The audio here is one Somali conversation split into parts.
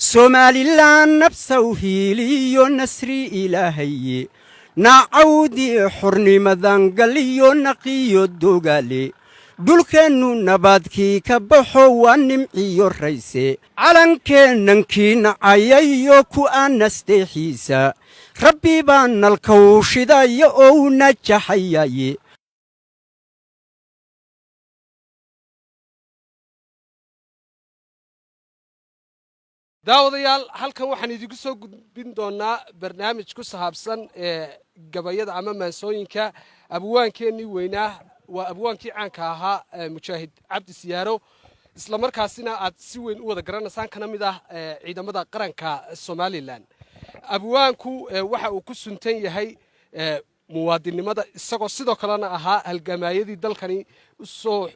somalilan nabsawhiiliyo nasri ilaahaye naacawdii xurnimadan galiyo naqiyo dogaale dhulkeennu nabaadkii ka baxo waa nimciyo rayse calankeennankii nacayayo ku aanasteexiisa rabbi baa nalkow shidaya oo u najaxayaye daawadayaal halkan waxaan idinku soo gudbin doonaa barnaamij ku saabsan gabayada ama maansooyinka abwaankeenii weynaa waa abwaankii caanka ahaa mujaahid cabdi siyaaro isla markaasina aad si weyn u wada garanaysaan kana mid ah ciidamada qaranka Soomaaliland abwaanku waxa uu ku suntan yahay muwaadinimada isagoo sidoo kalena ahaa halgamaayadii dalkani u soo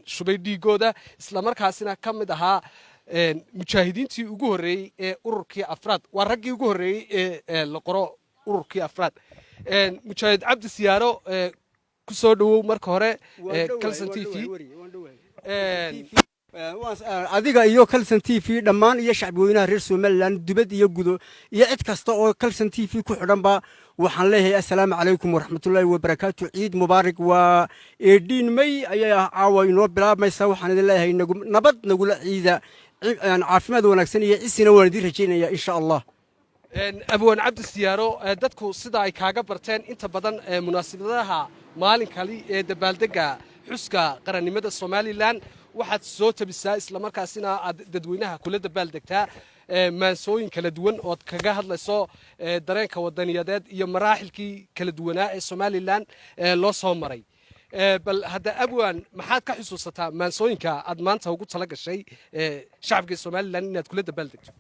shubay dhiigooda isla markaasina ka mid ahaa mujaahidiintii ugu horeeyay ee ururkii afraad waa raggii ugu horeeyay ee la qoro ururkii afraad mujaahid cabdi siyaaro ku soo dhawow marka hore Kalsan TV adiga iyo Kalsan TV dhammaan iyo shacbiyada reer Soomaaliland dibad iyo gudo iyo cid kasta oo Kalsan TV ku xidhan ba waxaan leeyahay assalaamu calaykum waraxmatullaahi wabarakaatu ciid mubaarak waa eedin may ayaa caawa inoo bilaabmaysa waxaan idin leeyahay nabad nagula ciida caafimaad wanaagsan iyo isina waan idin rajaynayaa insha Allah abwaan cabdi siyaaro dadku sida ay kaaga barteen inta badan munaasabadaha maalinkali ee dabaaldega xuska qarannimada Soomaaliland waxaad soo tabisaa isla markaasina aad dadweynaha kula dabaaldegtaa maansooyin kala duwan oo kaga hadlayso dareenka wadaniyadeed iyo maraaxilkii kala duwanaa ee Soomaaliland loo soo maray bal hada abwaan maxaad ka xusuusataa maansooyinka aad maanta ugu tala gashay shacabka Soomaaliland inaad kula dabaaldegto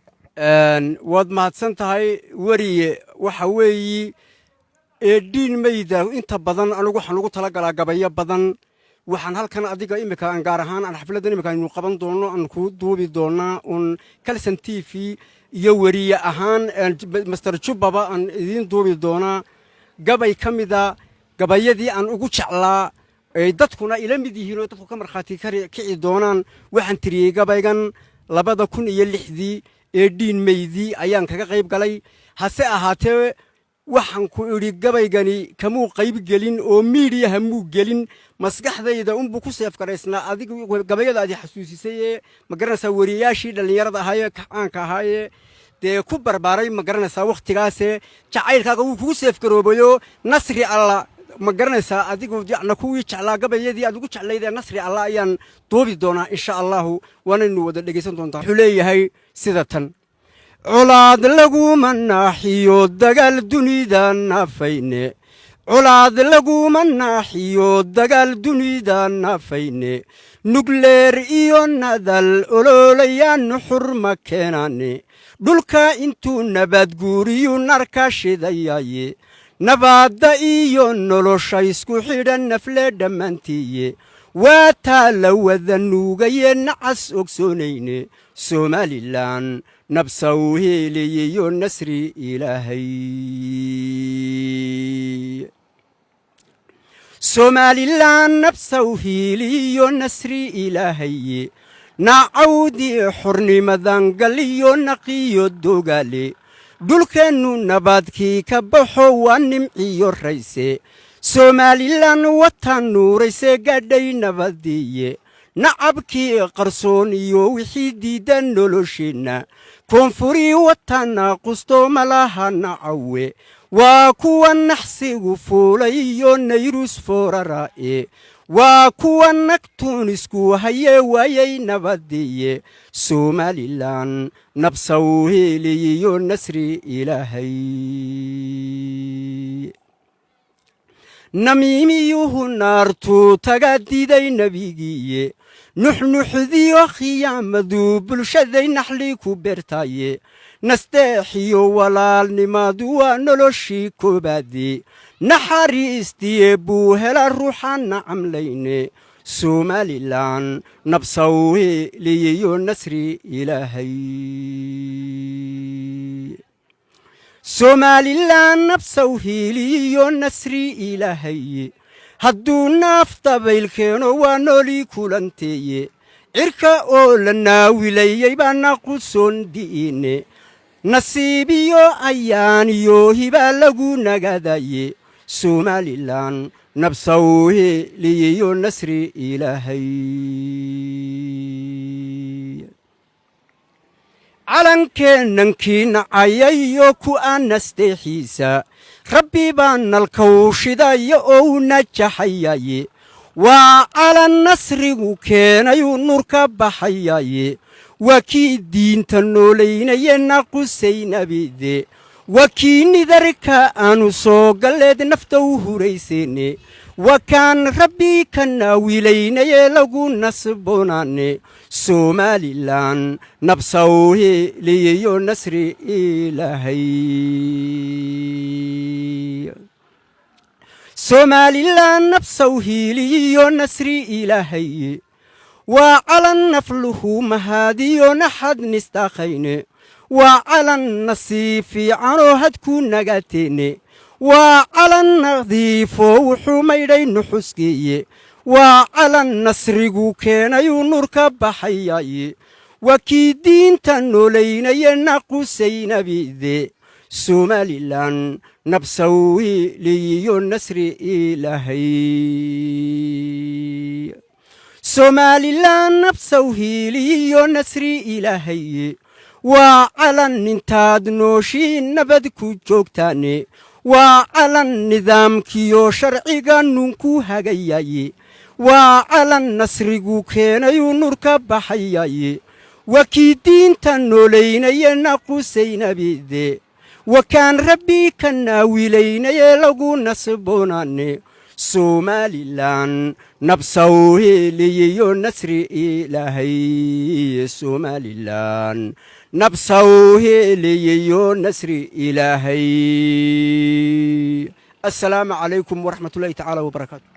waad mahadsan tahay wariye waxa weeyi eedin mayda inta badan anigu waxaan ugu tala galaa gabayo badan waxaan halkan adiga imika aan gaar ahaan aan xafladan imika aynu qaban doono aan ku duubi doonaa un Kalsan TV iyo wariye ahaan Master Jubaba aan idin duubi doonaa gabay kamida gabayadii aan ugu jeclaa dadkuna ila mid yihiin oo dadku ka marxaati kici doonaan waxaan tiriyay gabaygan 2006 eedin meydii ayaan kaga qayb galay hase ahaatee waxaan ku iri gabaygani kamuu qayb gelin oo media muu gelin maskaxdayda unbu ku seef gareysnaa adigu gabayada aad xasuusisay ma garanaysaa wariyaashii dhalinyarada ahaayee caanka ahaayee dee ku barbaaray ma garanaysaa waqtigaas jacaylkaaga uu kugu seef garoobayo nasri Allah ma garanaysaa adigu yacna kuwii jeclaa gabayadii aad ugu jeclaydee nasri Allah ayaan duubi doonaa insha Allah waanaynu wada dhageysan doontaa wuxuu leeyahay sida tan culaad laguma naaxiyo dagaal dunida nafayne culaad laguma naaxiyo dagaal dunida nafayne nugleer iyo nadal oloolayaan xurma keenane dhulka intuu nabad guuriyo narka shidayaye nabadda iyo nolosha isku xidhan nafle dhammaantiye waa taa la wada nuugaye nacas ogsoonayne Somaliland nabsawhiiliyo nasri ilaahay Somaliland nabsawhiiliyo nasri ilaahay naacawdii xurnimadan galiyo naqiyo dogaale dhulkeennu nabaadkii ka baxo waa nimciyo rayse Somaliland watan nuurayse gaadhay nabadiye nacabkii qarsoon iyo wixii diidan nolosheenna koonfuri watana qusto malaha nacawe waa kuwa naxsigu fuulay iyo nayrus fooraraae waa kuwa nagtuun isku haye waayay nabadiye Somaliland nabsawhiiliyo nasri ilaahay namiimiyuhu naartu taga diiday nabigiye nuxnuxdiyo khiyaamadu bulshaday naxli ku beertaaye nasteexiyo walaalnimadu waa noloshii koobaadii naxariistiye buu hela ruuxaan nacamlayne Somaliland nabsawhiiliyo nasri ilaahay Somaliland nabsawhiiliyo nasri ilaahay hadduu naafta baylkeeno waa nooli kulanteeye cirka oo la naawilayey baa naqusoon di'ine nasiibiyo ayaaniyo hibaa lagu nagadaye somalilan nabsawhe liyiyo nasri ilaahay calankeennankii nacayayo ku anasteexiisa rabbi baa nalkawshidaya oo u najaxayaye waa calan nasrigu keenayuu nur ka baxayaye waa kii diinta noolaynaye naqusaynabide waa kii nidarka aanu soo galleed nafta u hurayseene waa kaan rabbi ka naawilaynaye lagu nasboonaane somalilan nabsawhe liyiyo nasri ilaahay somalilan nabsawhiiliyiyo nasri ilaahay waa calan nafluhu mahaadiyo naxad nistaaqayne waa calan nasiib fiicanoo hadku nagateene waa calan nadiifoo wuxuu maydhay nuxusgeeye waa calan nasrigu keenayuu nur ka baxayaye waa kii diinta noolaynaye naqusaynabide somalilan nabsawhi liyiyo nasri ilaahay somalilan nabsawhiiliyiyo nasri ilaahay waa calan intaad nooshiin nabad ku joogtaane waa calan nidaamkiyo sharciga nunku hagayaye waa calan nasrigu keenayuu nur ka baxayaye waa kii diinta noolaynaye naqusaynabide waa kaan rabbi ka naawilaynaye lagu nasboonaane somalilan nabsawhe liyiyo nasri ilaahay somalilan nabsawhe liyiyo nasri ilaahay assalaamu calaykum waraxmatullaahi tacaala wabarakaatu